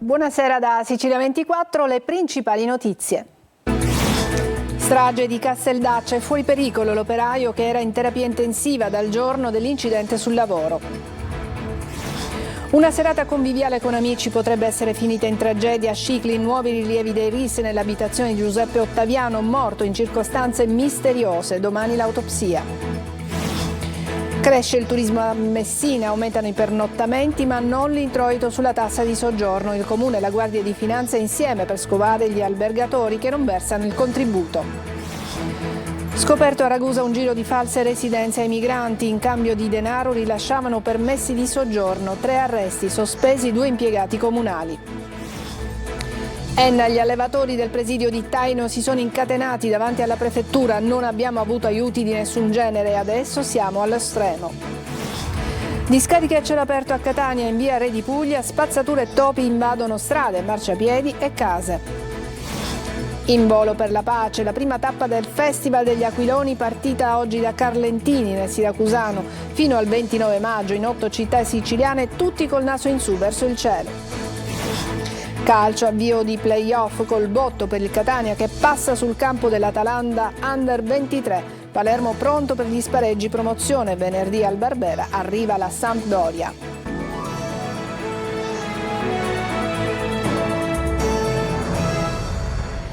Buonasera da Sicilia 24, le principali notizie. Strage di Casteldaccia, è fuori pericolo l'operaio che era in terapia intensiva dal giorno dell'incidente sul lavoro. Una serata conviviale con amici potrebbe essere finita in tragedia a Scicli, nuovi rilievi dei RIS nell'abitazione di Giuseppe Ottaviano, morto in circostanze misteriose, domani l'autopsia. Cresce il turismo a Messina, aumentano i pernottamenti ma non l'introito sulla tassa di soggiorno. Il Comune e la Guardia di Finanza insieme per scovare gli albergatori che non versano il contributo. Scoperto a Ragusa un giro di false residenze ai migranti. In cambio di denaro rilasciavano permessi di soggiorno. 3 arresti, sospesi 2 impiegati comunali. Gli allevatori del presidio di Taino si sono incatenati davanti alla prefettura. Non abbiamo avuto aiuti di nessun genere e adesso siamo allo stremo. Discariche a cielo aperto a Catania, in via Re di Puglia, spazzature e topi invadono strade, marciapiedi e case. In volo per la pace, la prima tappa del Festival degli Aquiloni partita oggi da Carlentini nel Siracusano. Fino al 29 maggio in 8 città siciliane, tutti col naso in su verso il cielo. Calcio, avvio di play-off col botto per il Catania che passa sul campo dell'Atalanta Under 23. Palermo pronto per gli spareggi promozione. Venerdì al Barbera arriva la Sampdoria.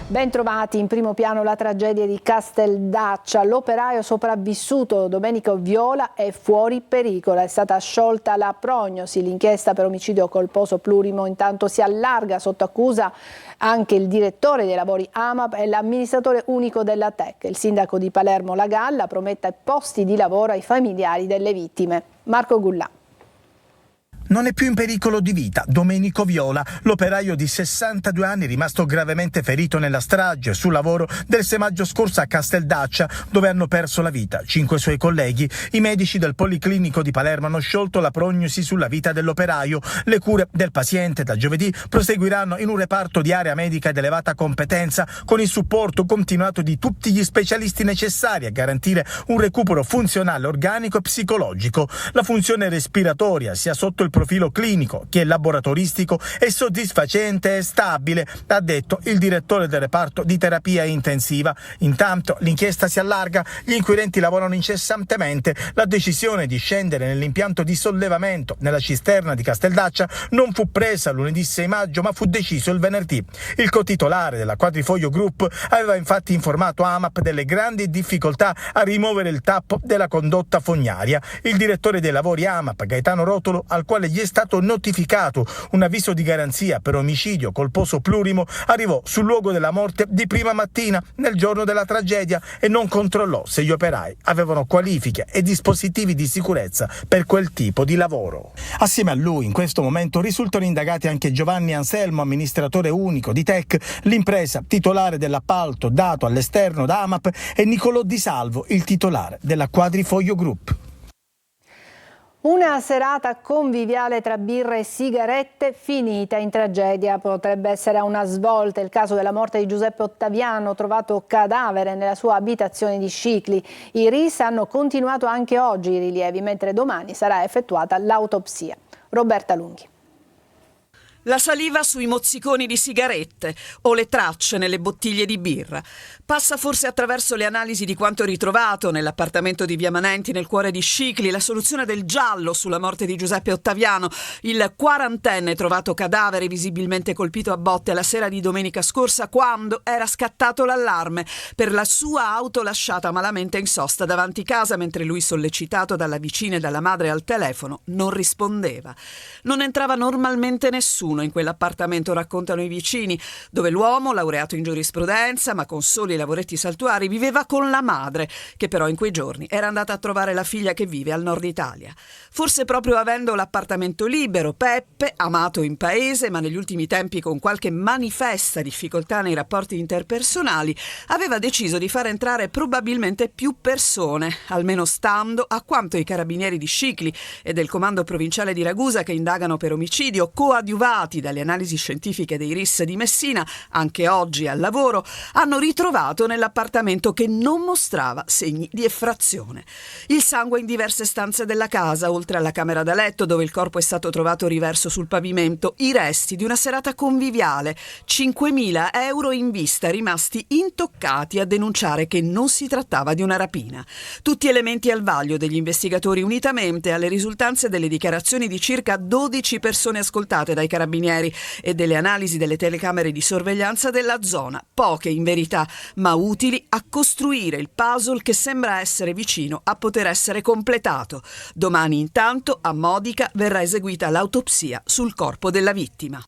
Ben trovati, in primo piano la tragedia di Casteldaccia. L'operaio sopravvissuto Domenico Viola è fuori pericolo. È stata sciolta la prognosi. L'inchiesta per omicidio colposo plurimo intanto si allarga, sotto accusa anche il direttore dei lavori AMAP e l'amministratore unico della TEC. Il sindaco di Palermo Lagalla promette posti di lavoro ai familiari delle vittime. Marco Gullà. Non è più in pericolo di vita Domenico Viola, l'operaio di 62 anni rimasto gravemente ferito nella strage sul lavoro del 6 maggio scorso a Casteldaccia, dove hanno perso la vita 5 suoi colleghi. I medici del Policlinico di Palermo hanno sciolto la prognosi sulla vita dell'operaio. Le cure del paziente da giovedì proseguiranno in un reparto di area medica ed elevata competenza, con il supporto continuato di tutti gli specialisti necessari a garantire un recupero funzionale, organico e psicologico. La funzione respiratoria, sia sotto il profilo clinico che laboratoristico, è soddisfacente e stabile, ha detto il direttore del reparto di terapia intensiva. Intanto l'inchiesta si allarga, gli inquirenti lavorano incessantemente. La decisione di scendere nell'impianto di sollevamento nella cisterna di Casteldaccia non fu presa lunedì 6 maggio ma fu deciso il venerdì. Il cotitolare della Quadrifoglio Group aveva infatti informato AMAP delle grandi difficoltà a rimuovere il tappo della condotta fognaria. Il direttore dei lavori AMAP, Gaetano Rotolo, al quale gli è stato notificato un avviso di garanzia per omicidio colposo plurimo, arrivò sul luogo della morte di prima mattina nel giorno della tragedia e non controllò se gli operai avevano qualifiche e dispositivi di sicurezza per quel tipo di lavoro. Assieme a lui in questo momento risultano indagati anche Giovanni Anselmo, amministratore unico di TEC, l'impresa titolare dell'appalto dato all'esterno da AMAP, e Nicolò Di Salvo, il titolare della Quadrifoglio Group. Una serata conviviale tra birre e sigarette finita in tragedia. Potrebbe essere una svolta il caso della morte di Giuseppe Ottaviano, trovato cadavere nella sua abitazione di Scicli. I RIS hanno continuato anche oggi i rilievi, mentre domani sarà effettuata l'autopsia. Roberta Lunghi. La saliva sui mozziconi di sigarette o le tracce nelle bottiglie di birra. Passa forse attraverso le analisi di quanto ritrovato nell'appartamento di Via Manenti nel cuore di Scicli, la soluzione del giallo sulla morte di Giuseppe Ottaviano, il quarantenne trovato cadavere visibilmente colpito a botte la sera di domenica scorsa quando era scattato l'allarme per la sua auto lasciata malamente in sosta davanti casa, mentre lui, sollecitato dalla vicina e dalla madre al telefono, non rispondeva. Non entrava normalmente nessuno in quell'appartamento, raccontano i vicini, dove l'uomo, laureato in giurisprudenza ma con soli lavoretti saltuari, viveva con la madre, che però in quei giorni era andata a trovare la figlia che vive al nord Italia. Forse proprio avendo l'appartamento libero, Peppe, amato in paese ma negli ultimi tempi con qualche manifesta difficoltà nei rapporti interpersonali, aveva deciso di far entrare probabilmente più persone, almeno stando a quanto i carabinieri di Scicli e del comando provinciale di Ragusa, che indagano per omicidio coadiuvato risultati dalle analisi scientifiche dei RIS di Messina, anche oggi al lavoro, hanno ritrovato nell'appartamento che non mostrava segni di effrazione. Il sangue in diverse stanze della casa, oltre alla camera da letto dove il corpo è stato trovato riverso sul pavimento, i resti di una serata conviviale, 5.000 euro in vista rimasti intoccati a denunciare che non si trattava di una rapina. Tutti elementi al vaglio degli investigatori unitamente alle risultanze delle dichiarazioni di circa 12 persone ascoltate dai carabinieri e delle analisi delle telecamere di sorveglianza della zona, poche in verità, ma utili a costruire il puzzle che sembra essere vicino a poter essere completato. Domani intanto a Modica verrà eseguita l'autopsia sul corpo della vittima.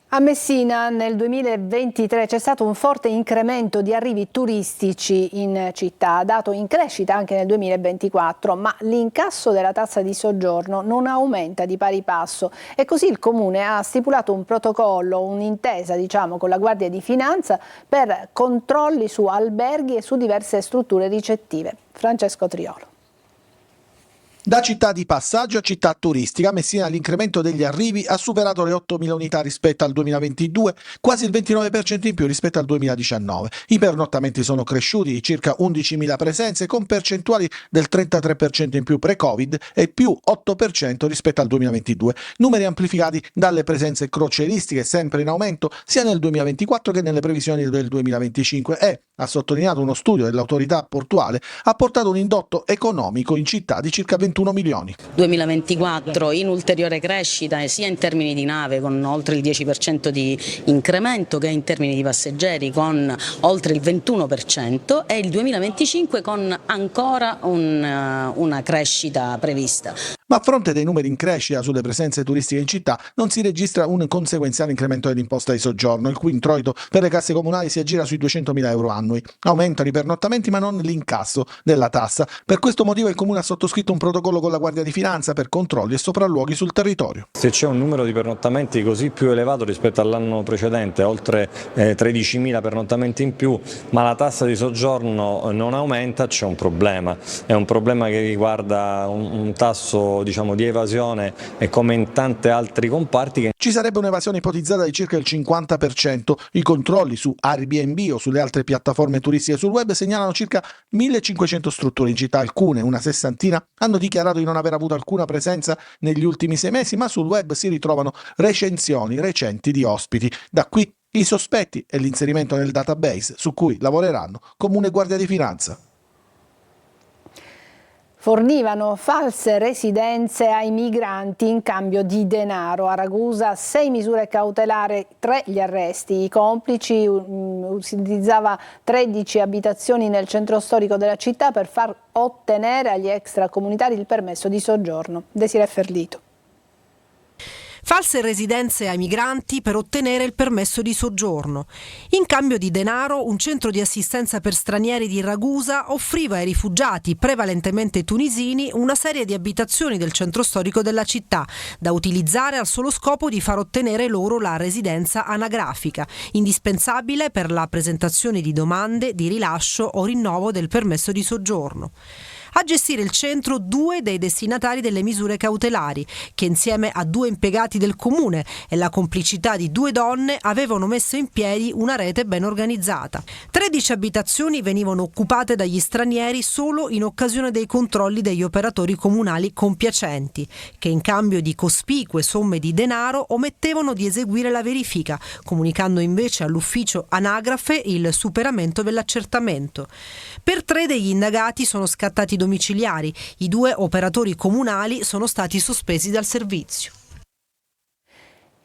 A Messina nel 2023 c'è stato un forte incremento di arrivi turistici in città, dato in crescita anche nel 2024, ma l'incasso della tassa di soggiorno non aumenta di pari passo e così il Comune ha stipulato un protocollo, un'intesa con la Guardia di Finanza per controlli su alberghi e su diverse strutture ricettive. Francesco Triolo. Da città di passaggio a città turistica, a Messina l'incremento degli arrivi ha superato le 8.000 unità rispetto al 2022, quasi il 29% in più rispetto al 2019. I pernottamenti sono cresciuti di circa 11.000 presenze, con percentuali del 33% in più pre-Covid e più 8% rispetto al 2022. Numeri amplificati dalle presenze crocieristiche, sempre in aumento sia nel 2024 che nelle previsioni del 2025 e, ha sottolineato uno studio dell'autorità portuale, ha portato un indotto economico in città di circa 21 milioni. 2024 in ulteriore crescita sia in termini di nave con oltre il 10% di incremento che in termini di passeggeri con oltre il 21% e il 2025 con ancora una crescita prevista. Ma a fronte dei numeri in crescita sulle presenze turistiche in città non si registra un conseguenziale incremento dell'imposta di soggiorno, il cui introito per le casse comunali si aggira sui 200.000 euro annui. Aumentano i pernottamenti ma non l'incasso della tassa. Per questo motivo il Comune ha sottoscritto un protocollo con la Guardia di Finanza per controlli e sopralluoghi sul territorio. Se c'è un numero di pernottamenti così più elevato rispetto all'anno precedente, oltre 13.000 pernottamenti in più, ma la tassa di soggiorno non aumenta, c'è un problema. È un problema che riguarda un tasso di evasione e come in tanti altri comparti. Ci sarebbe un'evasione ipotizzata di circa il 50%. I controlli su Airbnb o sulle altre piattaforme turistiche sul web segnalano circa 1.500 strutture in città, alcune, una sessantina, hanno dichiarato di non aver avuto alcuna presenza negli ultimi 6 mesi, ma sul web si ritrovano recensioni recenti di ospiti. Da qui i sospetti e l'inserimento nel database su cui lavoreranno Comune e Guardia di Finanza. Fornivano false residenze ai migranti in cambio di denaro. A Ragusa 6 misure cautelari, 3 gli arresti. I complici utilizzava 13 abitazioni nel centro storico della città per far ottenere agli extracomunitari il permesso di soggiorno. Desiree Ferlito. False residenze ai migranti per ottenere il permesso di soggiorno. In cambio di denaro, un centro di assistenza per stranieri di Ragusa offriva ai rifugiati, prevalentemente tunisini, una serie di abitazioni del centro storico della città, da utilizzare al solo scopo di far ottenere loro la residenza anagrafica, indispensabile per la presentazione di domande di rilascio o rinnovo del permesso di soggiorno. A gestire il centro 2 dei destinatari delle misure cautelari, che insieme a 2 impiegati del comune e la complicità di 2 donne avevano messo in piedi una rete ben organizzata. 13 abitazioni venivano occupate dagli stranieri solo in occasione dei controlli degli operatori comunali compiacenti, che in cambio di cospicue somme di denaro omettevano di eseguire la verifica, comunicando invece all'ufficio anagrafe il superamento dell'accertamento. Per 3 degli indagati sono scattati domiciliari. I 2 operatori comunali sono stati sospesi dal servizio.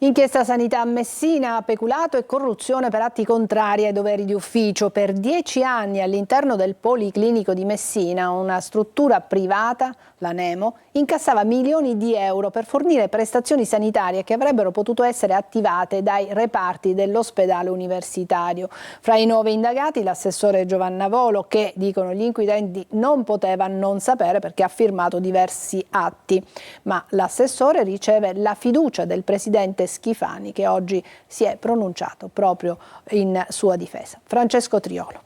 Inchiesta sanità a Messina, peculato e corruzione per atti contrari ai doveri di ufficio. Per 10 anni all'interno del Policlinico di Messina, una struttura privata, la Nemo, incassava milioni di euro per fornire prestazioni sanitarie che avrebbero potuto essere attivate dai reparti dell'ospedale universitario. Fra i 9 indagati l'assessore Giovanna Volo, che, dicono gli inquirenti, non poteva non sapere perché ha firmato diversi atti. Ma l'assessore riceve la fiducia del presidente Schifani, che oggi si è pronunciato proprio in sua difesa. Francesco Triolo.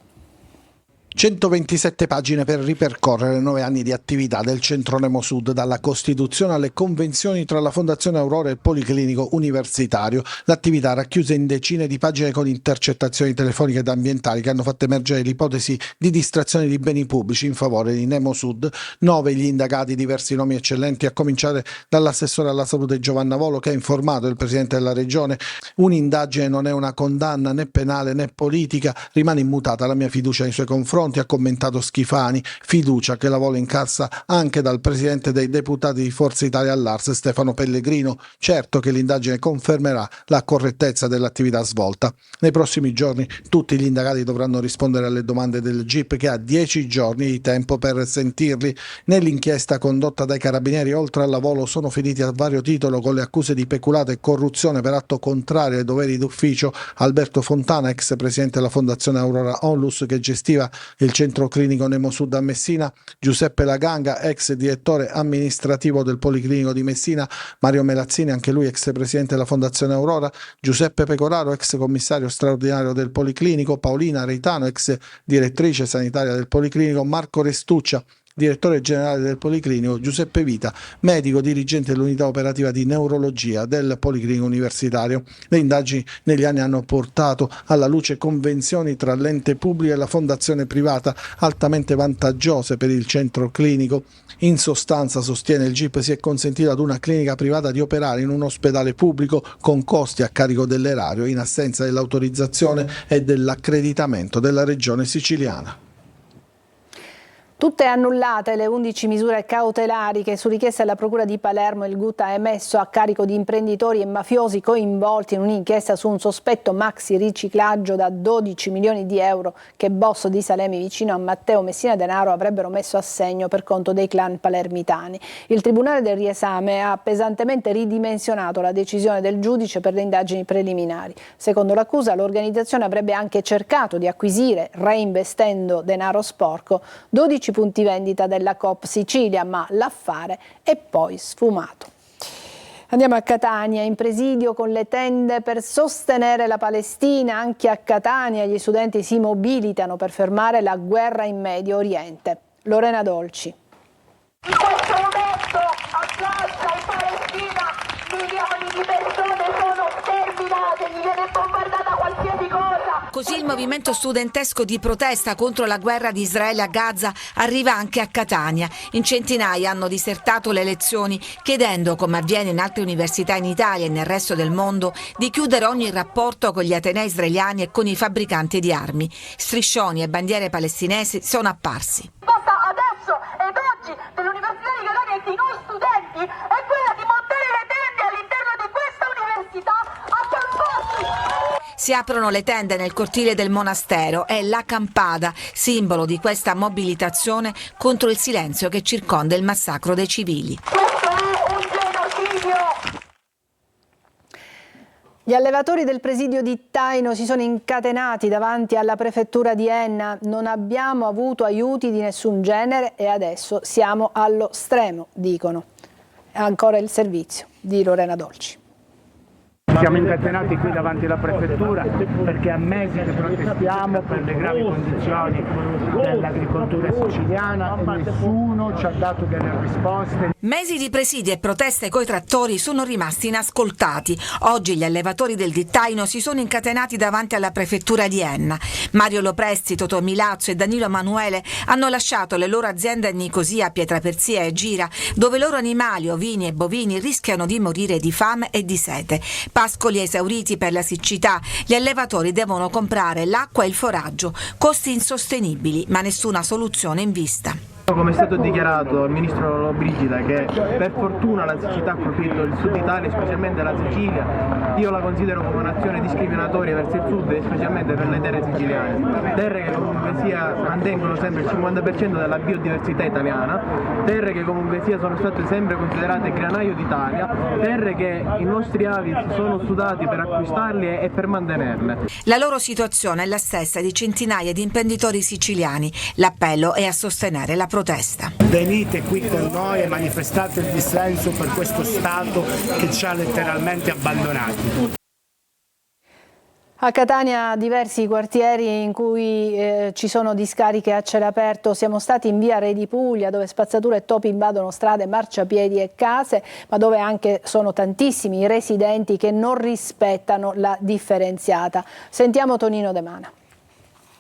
127 pagine per ripercorrere 9 anni di attività del Centro Nemosud, dalla Costituzione alle convenzioni tra la Fondazione Aurora e il Policlinico Universitario. L'attività racchiusa in decine di pagine con intercettazioni telefoniche ed ambientali che hanno fatto emergere l'ipotesi di distrazione di beni pubblici in favore di Nemosud. 9 gli indagati, diversi nomi eccellenti, a cominciare dall'assessore alla salute Giovanna Volo, che ha informato il Presidente della Regione: un'indagine non è una condanna né penale né politica, rimane immutata la mia fiducia nei suoi confronti, ha commentato Schifani, fiducia che la Volo incassa anche dal presidente dei deputati di Forza Italia all'Ars, Stefano Pellegrino. Certo che l'indagine confermerà la correttezza dell'attività svolta. Nei prossimi giorni tutti gli indagati dovranno rispondere alle domande del GIP, che ha 10 giorni di tempo per sentirli. Nell'inchiesta condotta dai carabinieri, oltre alla Volo, sono finiti a vario titolo con le accuse di peculato e corruzione per atto contrario ai doveri d'ufficio Alberto Fontana, ex presidente della Fondazione Aurora Onlus, che gestiva il centro clinico Nemosud a Messina; Giuseppe Laganga, ex direttore amministrativo del Policlinico di Messina; Mario Melazzini, anche lui ex presidente della Fondazione Aurora; Giuseppe Pecoraro, ex commissario straordinario del Policlinico; Paolina Reitano, ex direttrice sanitaria del Policlinico; Marco Restuccia, direttore generale del Policlinico; Giuseppe Vita, medico dirigente dell'unità operativa di neurologia del Policlinico Universitario. Le indagini negli anni hanno portato alla luce convenzioni tra l'ente pubblico e la fondazione privata altamente vantaggiose per il centro clinico. In sostanza, sostiene il GIP, si è consentito ad una clinica privata di operare in un ospedale pubblico con costi a carico dell'erario, in assenza dell'autorizzazione e dell'accreditamento della regione siciliana. Tutte annullate le 11 misure cautelari che, su richiesta della Procura di Palermo, il GUT ha emesso a carico di imprenditori e mafiosi coinvolti in un'inchiesta su un sospetto maxi riciclaggio da 12 milioni di euro che boss di Salemi vicino a Matteo Messina Denaro avrebbero messo a segno per conto dei clan palermitani. Il Tribunale del riesame ha pesantemente ridimensionato la decisione del giudice per le indagini preliminari. Secondo l'accusa, l'organizzazione avrebbe anche cercato di acquisire, reinvestendo denaro sporco, 12 punti vendita della Coop Sicilia, ma l'affare è poi sfumato. Andiamo a Catania, in presidio con le tende per sostenere la Palestina. Anche a Catania gli studenti si mobilitano per fermare la guerra in Medio Oriente. Lorena Dolci. In questo momento a Gaza e Palestina milioni di persone sono sterminate, gli viene bombardata qualsiasi cosa. Così il movimento studentesco di protesta contro la guerra di Israele a Gaza arriva anche a Catania. In centinaia hanno disertato le lezioni, chiedendo, come avviene in altre università in Italia e nel resto del mondo, di chiudere ogni rapporto con gli atenei israeliani e con i fabbricanti di armi. Striscioni e bandiere palestinesi sono apparsi. Adesso ed oggi dell'Università di Catania e di noi studenti è quella di montare le tende all'interno di questa università a Camposti. Si aprono le tende nel cortile del monastero, è la campada, simbolo di questa mobilitazione contro il silenzio che circonda il massacro dei civili. Questo è un genocidio. Gli allevatori del presidio di Taino si sono incatenati davanti alla prefettura di Enna. Non abbiamo avuto aiuti di nessun genere e adesso siamo allo stremo, dicono. Ancora il servizio di Lorena Dolci. Siamo incatenati qui davanti alla prefettura perché a mesi che protestiamo per le gravi condizioni dell'agricoltura siciliana e nessuno ci ha dato delle risposte. Mesi di presidi e proteste coi trattori sono rimasti inascoltati. Oggi gli allevatori del Dittaino si sono incatenati davanti alla prefettura di Enna. Mario Lopresti, Totò Milazzo e Danilo Emanuele hanno lasciato le loro aziende a Nicosia, Pietraperzia e Gira, dove i loro animali, ovini e bovini, rischiano di morire di fame e di sete. Pascoli esauriti per la siccità, gli allevatori devono comprare l'acqua e il foraggio, costi insostenibili, ma nessuna soluzione in vista. Come è stato dichiarato dal ministro Lollobrigida, che per fortuna la siccità ha colpito il sud Italia, specialmente la Sicilia, io la considero come un'azione discriminatoria verso il sud e specialmente per le terre siciliane. Terre che comunque sia mantengono sempre il 50% della biodiversità italiana, terre che comunque sia sono state sempre considerate granaio d'Italia, terre che i nostri avi sono sudati per acquistarli e per mantenerle. La loro situazione è la stessa di centinaia di imprenditori siciliani. L'appello è a sostenere la protesta. Venite qui con noi e manifestate il dissenso per questo Stato che ci ha letteralmente abbandonati. A Catania diversi quartieri in cui ci sono discariche a cielo aperto. Siamo stati in via Re di Puglia, dove spazzatura e topi invadono strade, marciapiedi e case, ma dove anche sono tantissimi i residenti che non rispettano la differenziata. Sentiamo Tonino De Mana.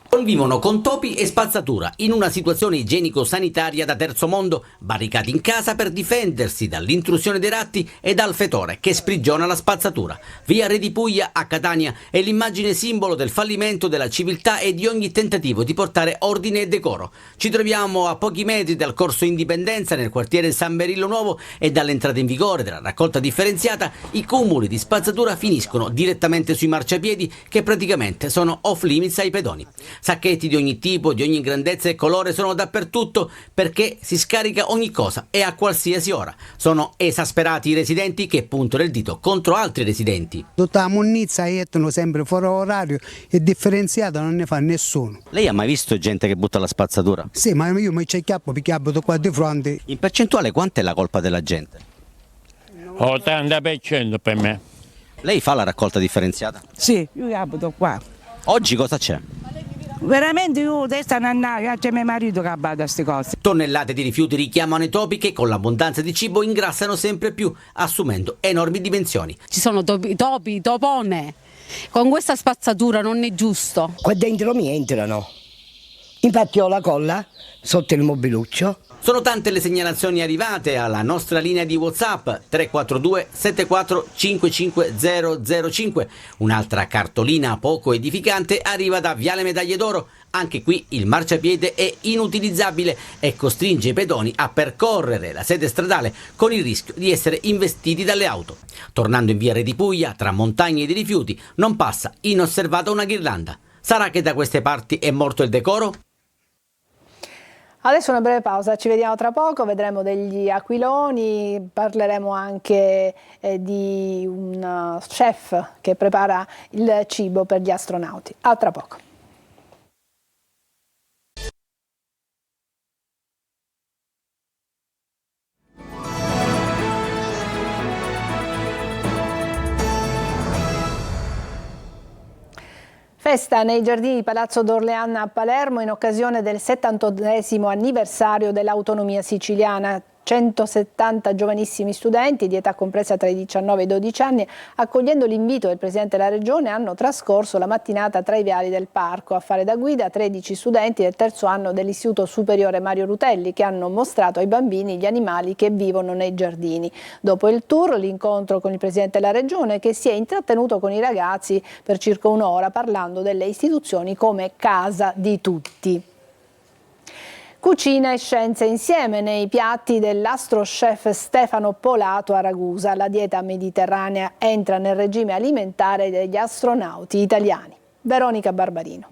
Convivono con topi e spazzatura in una situazione igienico-sanitaria da terzo mondo, barricati in casa per difendersi dall'intrusione dei ratti e dal fetore che sprigiona la spazzatura. Via Re di Puglia a Catania è l'immagine simbolo del fallimento della civiltà e di ogni tentativo di portare ordine e decoro. Ci troviamo a pochi metri dal Corso Indipendenza nel quartiere San Berillo Nuovo e dall'entrata in vigore della raccolta differenziata i cumuli di spazzatura finiscono direttamente sui marciapiedi che praticamente sono off limits ai pedoni. Sacchetti di ogni tipo, di ogni grandezza e colore sono dappertutto perché si scarica ogni cosa e a qualsiasi ora. Sono esasperati i residenti che puntano il dito contro altri residenti. Tutta la monnezza mettono sempre fuori orario e differenziata non ne fa nessuno. Lei ha mai visto gente che butta la spazzatura? Sì, ma io mi chiappo perché abito qua di fronte. In percentuale quanto è la colpa della gente? 80% per me. Lei fa la raccolta differenziata? Sì, io abito qua. Oggi cosa c'è? Veramente io testa nannaia, c'è mio marito che abita queste cose. Tonnellate di rifiuti richiamano i topi che con l'abbondanza di cibo ingrassano sempre più, assumendo enormi dimensioni. Ci sono topi, topone. Con questa spazzatura non è giusto. Qua dentro mi entrano. Infatti ho la colla sotto il mobiluccio. Sono tante le segnalazioni arrivate alla nostra linea di WhatsApp 342 74 55 005. Un'altra cartolina poco edificante arriva da Viale Medaglie d'Oro. Anche qui il marciapiede è inutilizzabile e costringe i pedoni a percorrere la sede stradale con il rischio di essere investiti dalle auto. Tornando in via Re di Puglia, tra montagne di rifiuti, non passa inosservata una ghirlanda. Sarà che da queste parti è morto il decoro? Adesso una breve pausa, ci vediamo tra poco, vedremo degli aquiloni, parleremo anche di un chef che prepara il cibo per gli astronauti. A tra poco. Festa nei giardini di Palazzo d'Orleanna a Palermo in occasione del 78° anniversario dell'autonomia siciliana. 170 giovanissimi studenti di età compresa tra i 19 e i 12 anni, accogliendo l'invito del Presidente della Regione, hanno trascorso la mattinata tra i viali del parco. A fare da guida 13 studenti del terzo anno dell'Istituto Superiore Mario Rutelli, che hanno mostrato ai bambini gli animali che vivono nei giardini. Dopo il tour, l'incontro con il Presidente della Regione, che si è intrattenuto con i ragazzi per circa un'ora parlando delle istituzioni come casa di tutti. Cucina e scienze insieme nei piatti dell'astro chef Stefano Polato a Ragusa. La dieta mediterranea entra nel regime alimentare degli astronauti italiani. Veronica Barbarino.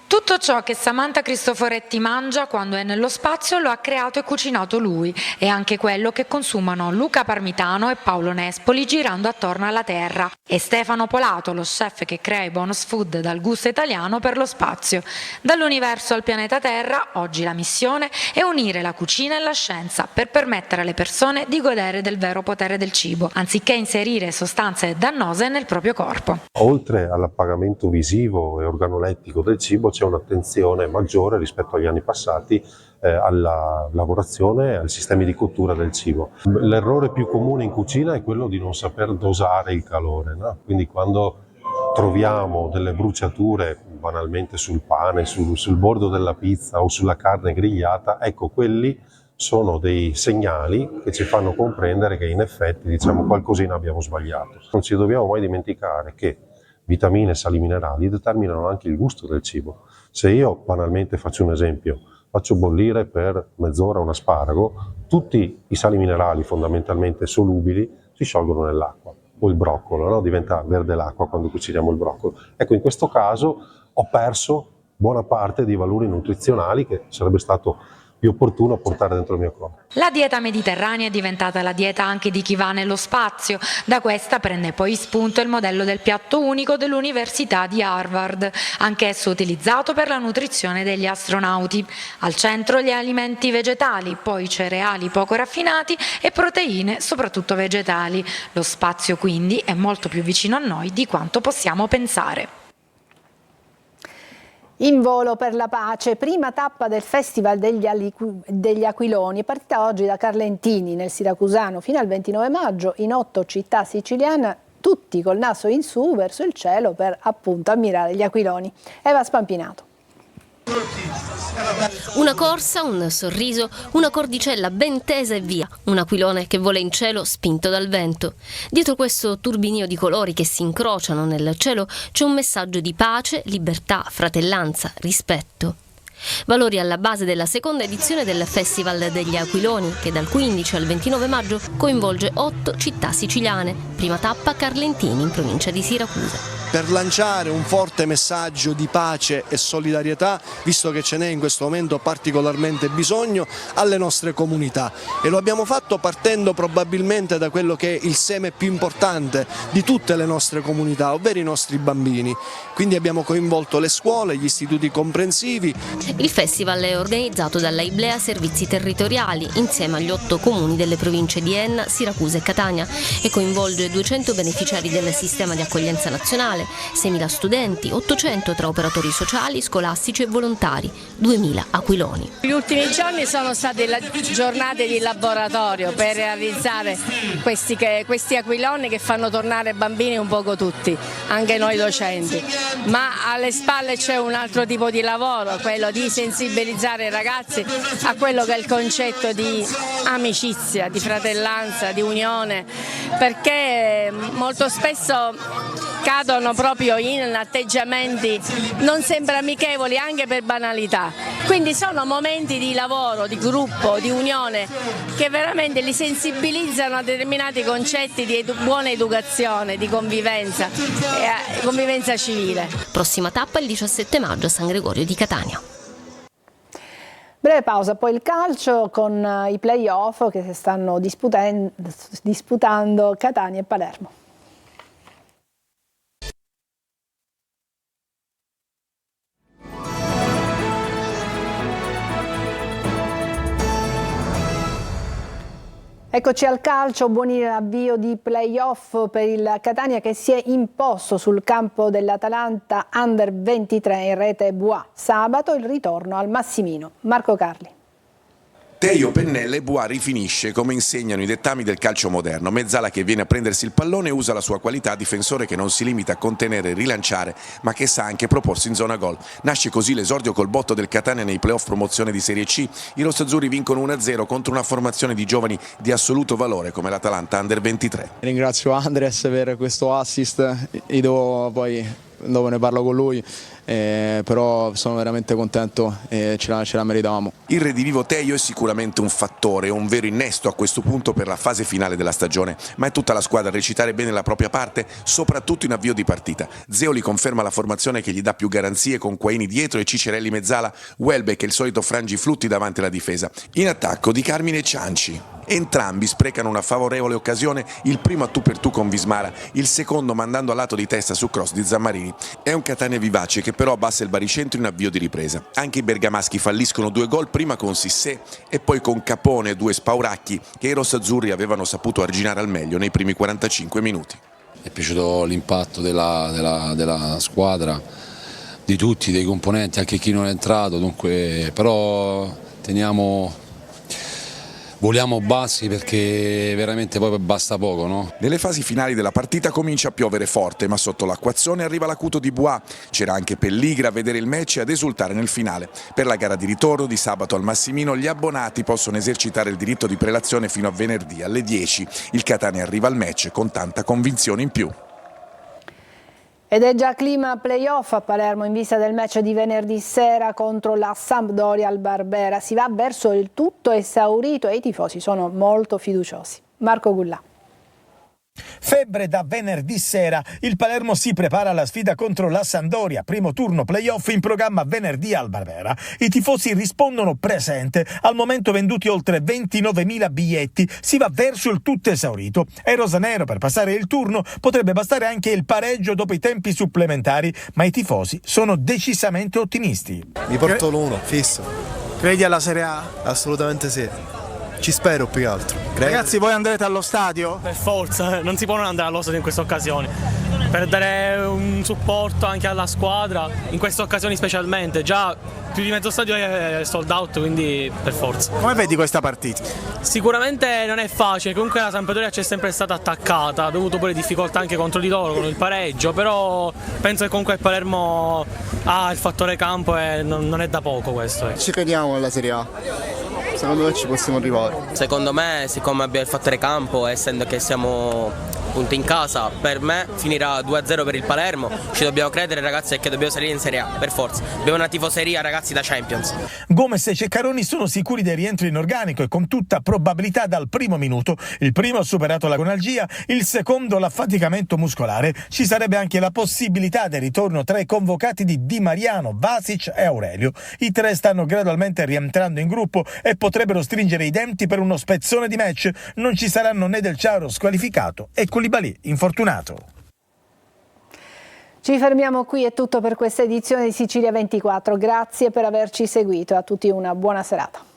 Tutto ciò che Samantha Cristoforetti mangia quando è nello spazio lo ha creato e cucinato lui, e anche quello che consumano Luca Parmitano e Paolo Nespoli girando attorno alla Terra, e Stefano Polato, lo chef che crea i bonus food dal gusto italiano per lo spazio. Dall'universo al pianeta Terra, oggi la missione è unire la cucina e la scienza per permettere alle persone di godere del vero potere del cibo, anziché inserire sostanze dannose nel proprio corpo. Oltre all'appagamento visivo e organolettico del cibo, c'è un'attenzione maggiore rispetto agli anni passati alla lavorazione e ai sistemi di cottura del cibo. L'errore più comune in cucina è quello di non saper dosare il calore, no? Quindi quando troviamo delle bruciature banalmente sul pane, sul bordo della pizza o sulla carne grigliata, ecco, quelli sono dei segnali che ci fanno comprendere che in effetti, qualcosina abbiamo sbagliato. Non ci dobbiamo mai dimenticare che vitamine e sali minerali determinano anche il gusto del cibo. Se io banalmente faccio un esempio, faccio bollire per mezz'ora un asparago, tutti i sali minerali fondamentalmente solubili si sciolgono nell'acqua, o il broccolo, no? Diventa verde l'acqua quando cuciniamo il broccolo. Ecco, in questo caso ho perso buona parte dei valori nutrizionali che sarebbe stato più opportuno portare dentro il mio corpo. La dieta mediterranea è diventata la dieta anche di chi va nello spazio. Da questa prende poi spunto il modello del piatto unico dell'Università di Harvard, anch'esso utilizzato per la nutrizione degli astronauti. Al centro gli alimenti vegetali, poi cereali poco raffinati e proteine, soprattutto vegetali. Lo spazio quindi è molto più vicino a noi di quanto possiamo pensare. In volo per la pace, prima tappa del Festival degli Aquiloni, è partita oggi da Carlentini nel Siracusano fino al 29 maggio in 8 città siciliane, tutti col naso in su verso il cielo per appunto ammirare gli aquiloni. Eva Spampinato. Una corsa, un sorriso, una cordicella ben tesa e via, un aquilone che vola in cielo spinto dal vento. Dietro questo turbinio di colori che si incrociano nel cielo c'è un messaggio di pace, libertà, fratellanza, rispetto. Valori alla base della seconda edizione del Festival degli Aquiloni, che dal 15 al 29 maggio coinvolge 8 città siciliane. Prima tappa Carlentini, in provincia di Siracusa. Per lanciare un forte messaggio di pace e solidarietà, visto che ce n'è in questo momento particolarmente bisogno, alle nostre comunità. E lo abbiamo fatto partendo probabilmente da quello che è il seme più importante di tutte le nostre comunità, ovvero i nostri bambini. Quindi abbiamo coinvolto le scuole, gli istituti comprensivi. Il festival è organizzato dalla Iblea Servizi Territoriali insieme agli 8 comuni delle province di Enna, Siracusa e Catania e coinvolge 200 beneficiari del sistema di accoglienza nazionale, 6.000 studenti, 800 tra operatori sociali, scolastici e volontari, 2.000 aquiloni. Gli ultimi giorni sono state giornate di laboratorio per realizzare questi aquiloni che fanno tornare bambini un poco tutti, anche noi docenti. Ma alle spalle c'è un altro tipo di lavoro, quello di sensibilizzare i ragazzi a quello che è il concetto di amicizia, di fratellanza, di unione, perché molto spesso cadono proprio in atteggiamenti non sempre amichevoli anche per banalità. Quindi sono momenti di lavoro, di gruppo, di unione che veramente li sensibilizzano a determinati concetti di buona educazione, di convivenza civile. Prossima tappa il 17 maggio a San Gregorio di Catania. Breve pausa, poi il calcio con i play-off che si stanno disputando Catania e Palermo. Eccoci al calcio, buon avvio di play-off per il Catania che si è imposto sul campo dell'Atalanta Under 23 in rete Bois. Sabato il ritorno al Massimino. Marco Carli. Teo, Pennella e Bois rifinisce come insegnano i dettami del calcio moderno. Mezzala che viene a prendersi il pallone e usa la sua qualità, difensore che non si limita a contenere e rilanciare ma che sa anche proporsi in zona gol. Nasce così l'esordio col botto del Catania nei playoff promozione di Serie C. I rossazzurri vincono 1-0 contro una formazione di giovani di assoluto valore come l'Atalanta Under 23. Ringrazio Andres per questo assist, io poi dopo ne parlo con lui. Però sono veramente contento e ce la meritavamo. Il redivivo Teo è sicuramente un fattore, un vero innesto a questo punto per la fase finale della stagione, ma è tutta la squadra a recitare bene la propria parte, soprattutto in avvio di partita. Zeoli conferma la formazione che gli dà più garanzie con Quaini dietro e Cicerelli mezzala, Welbeck e il solito Frangiflutti davanti alla difesa. In attacco Di Carmine e Cianci. Entrambi sprecano una favorevole occasione, il primo a tu per tu con Vismara, il secondo mandando a lato di testa su cross di Zammarini. È un Catania vivace che però abbassa il baricentro in avvio di ripresa. Anche i bergamaschi falliscono 2 gol, prima con Sissé e poi con Capone e 2 spauracchi che i rossazzurri avevano saputo arginare al meglio nei primi 45 minuti. Mi è piaciuto l'impatto della squadra, di tutti, dei componenti, anche chi non è entrato, dunque però voliamo bassi perché veramente poi basta poco, no? Nelle fasi finali della partita comincia a piovere forte, ma sotto l'acquazzone arriva l'acuto di Bois. C'era anche Pelligra a vedere il match e ad esultare nel finale. Per la gara di ritorno di sabato al Massimino gli abbonati possono esercitare il diritto di prelazione fino a venerdì alle 10. Il Catania arriva al match con tanta convinzione in più. Ed è già clima playoff a Palermo in vista del match di venerdì sera contro la Sampdoria al Barbera. Si va verso il tutto esaurito e i tifosi sono molto fiduciosi. Marco Gullà. Febbre da venerdì sera. Il Palermo si prepara alla sfida contro la Sampdoria. Primo turno playoff in programma venerdì al Barbera. I tifosi rispondono presente. Al momento venduti oltre 29.000 biglietti. Si va verso il tutto esaurito. Ai rosanero per passare il turno potrebbe bastare anche il pareggio dopo i tempi supplementari, ma i tifosi sono decisamente ottimisti. Mi porto l'1, fisso. Credi alla Serie A? Assolutamente sì. Ci spero più che altro. Ragazzi, voi andrete allo stadio? Per forza, non si può non andare allo stadio in queste occasioni, per dare un supporto anche alla squadra, in queste occasioni specialmente. Già più di mezzo stadio è sold out, quindi per forza. Come vedi questa partita? Sicuramente non è facile, comunque la Sampdoria c'è sempre stata attaccata, ha avuto pure difficoltà anche contro di loro con il pareggio, però penso che comunque il Palermo ha il fattore campo e non è da poco questo. Ci crediamo nella Serie A. Secondo me ci possiamo arrivare. Secondo me, siccome abbiamo il fattore campo, essendo che siamo appunto in casa, per me finirà 2-0 per il Palermo. Ci dobbiamo credere, ragazzi, che dobbiamo salire in Serie A, per forza. Abbiamo una tifoseria, ragazzi, da Champions. Gomez e Ceccaroni sono sicuri del rientro in organico e con tutta probabilità dal primo minuto. Il primo ha superato la gonalgia, il secondo l'affaticamento muscolare. Ci sarebbe anche la possibilità del ritorno tra i convocati di Di Mariano, Vasic e Aurelio. I tre stanno gradualmente rientrando in gruppo e potrebbero stringere i denti per uno spezzone di match. Non ci saranno né Del Ciaro squalificato e Koulibaly infortunato. Ci fermiamo qui, è tutto per questa edizione di Sicilia 24. Grazie per averci seguito e a tutti una buona serata.